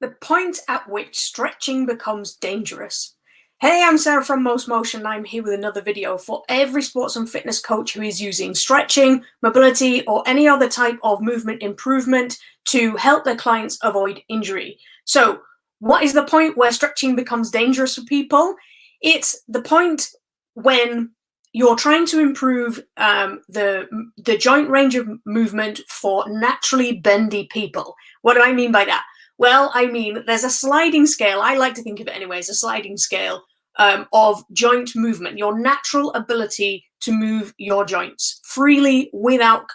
The point at which stretching becomes dangerous. Hey, I'm Sarah from mostmotion, and I'm here with another video for every sports and fitness coach who is using stretching, mobility, or any other type of movement improvement to help their clients avoid injury. So, what is the point where stretching becomes dangerous for people? It's the point when you're trying to improve the joint range of movement for naturally bendy people. What do I mean by that? Well, I mean, there's a sliding scale. I like to think of it anyway as a sliding scale of joint movement, your natural ability to move your joints freely without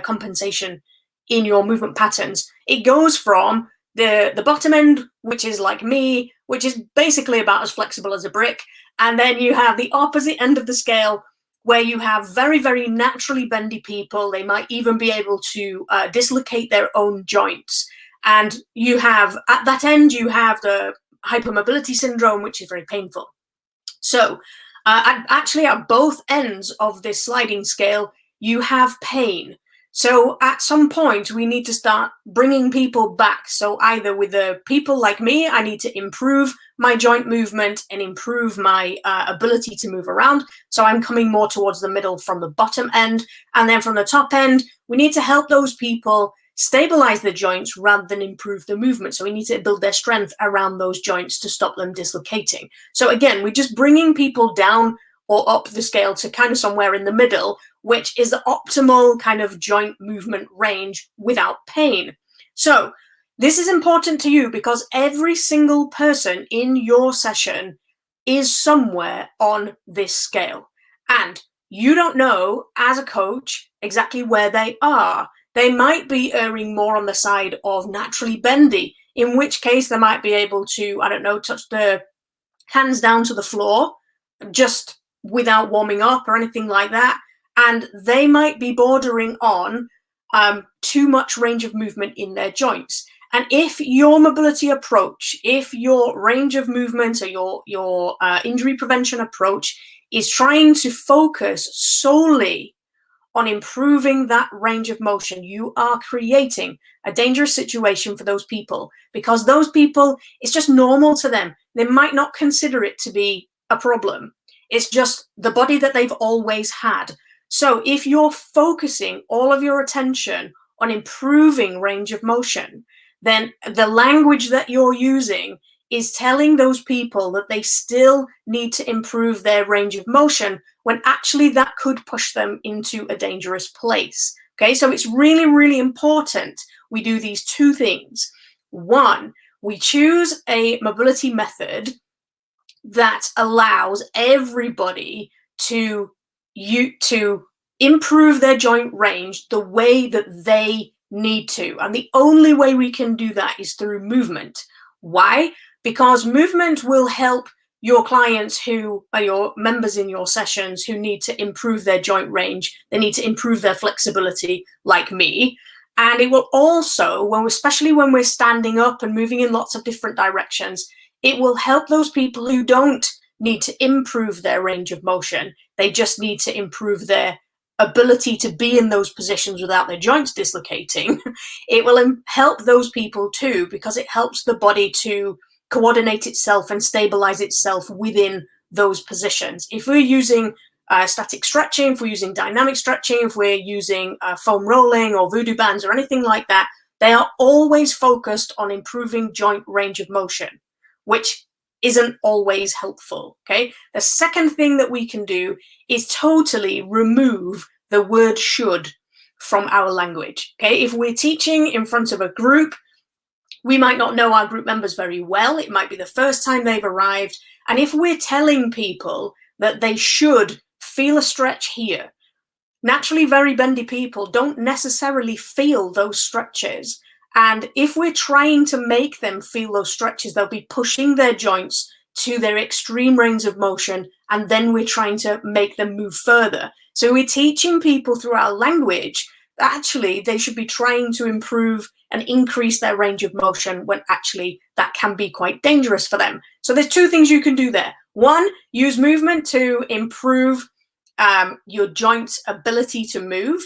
compensation in your movement patterns. It goes from the bottom end, which is like me, which is basically about as flexible as a brick. And then you have the opposite end of the scale, where you have very, very naturally bendy people. They might even be able to dislocate their own joints. And you have, at that end, you have the hypermobility syndrome, which is very painful. So actually at both ends of this sliding scale, you have pain. So at some point, we need to start bringing people back. So either with the people like me, I need to improve my joint movement and improve my ability to move around. So I'm coming more towards the middle from the bottom end. And then from the top end, we need to help those people stabilize the joints rather than improve the movement. So we need to build their strength around those joints to stop them dislocating. So again, we're just bringing people down or up the scale to kind of somewhere in the middle, which is the optimal kind of joint movement range without pain. So this is important to you because every single person in your session is somewhere on this scale. And you don't know, as a coach, exactly where they are. They might be erring more on the side of naturally bendy, in which case they might be able to, I don't know, touch the hands down to the floor just without warming up or anything like that. And they might be bordering on too much range of movement in their joints. And if your mobility approach, if your range of movement or your injury prevention approach is trying to focus solely on improving that range of motion, you are creating a dangerous situation for those people, because those people, it's just normal to them. They might not consider it to be a problem. It's just the body that they've always had. So if you're focusing all of your attention on improving range of motion, then the language that you're using is telling those people that they still need to improve their range of motion, when actually that could push them into a dangerous place. Okay, so it's really, really important we do these two things. One, we choose a mobility method that allows everybody to improve their joint range the way that they need to. And the only way we can do that is through movement. Why? Because movement will help your clients who are your members in your sessions who need to improve their joint range. They need to improve their flexibility, like me. And it will also, especially when we're standing up and moving in lots of different directions, it will help those people who don't need to improve their range of motion. They just need to improve their ability to be in those positions without their joints dislocating. It will help those people too, because it helps the body to coordinate itself and stabilize itself within those positions. If we're using static stretching, if we're using dynamic stretching, if we're using foam rolling or voodoo bands or anything like that, they are always focused on improving joint range of motion, which isn't always helpful. Okay. The second thing that we can do is totally remove the word should from our language. Okay. If we're teaching in front of a group, we might not know our group members very well. It might be the first time they've arrived. And if we're telling people that they should feel a stretch here, naturally very bendy people don't necessarily feel those stretches. And if we're trying to make them feel those stretches, they'll be pushing their joints to their extreme range of motion, and then we're trying to make them move further. So we're teaching people through our language that actually they should be trying to improve and increase their range of motion, when actually that can be quite dangerous for them. So there's two things you can do there. One, use movement to improve your joint's ability to move,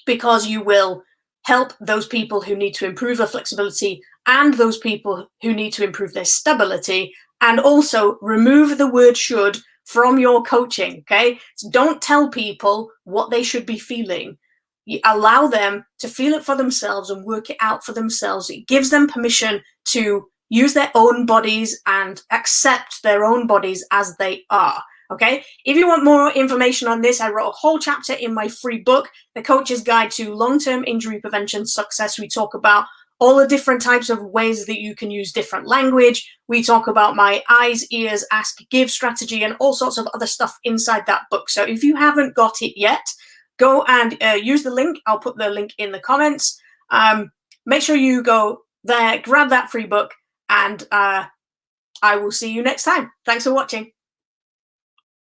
because you will help those people who need to improve their flexibility and those people who need to improve their stability, and also remove the word should from your coaching, okay? So don't tell people what they should be feeling. You allow them to feel it for themselves and work it out for themselves. It gives them permission to use their own bodies and accept their own bodies as they are. Okay, if you want more information on this, I wrote a whole chapter in my free book, The Coach's Guide to Long-Term Injury Prevention Success. We talk about all the different types of ways that you can use different language. We talk about my eyes, ears, ask, give strategy and all sorts of other stuff inside that book. So if you haven't got it yet, go and use the link. I'll put the link in the comments. Make sure you go there, grab that free book, and I will see you next time. Thanks for watching.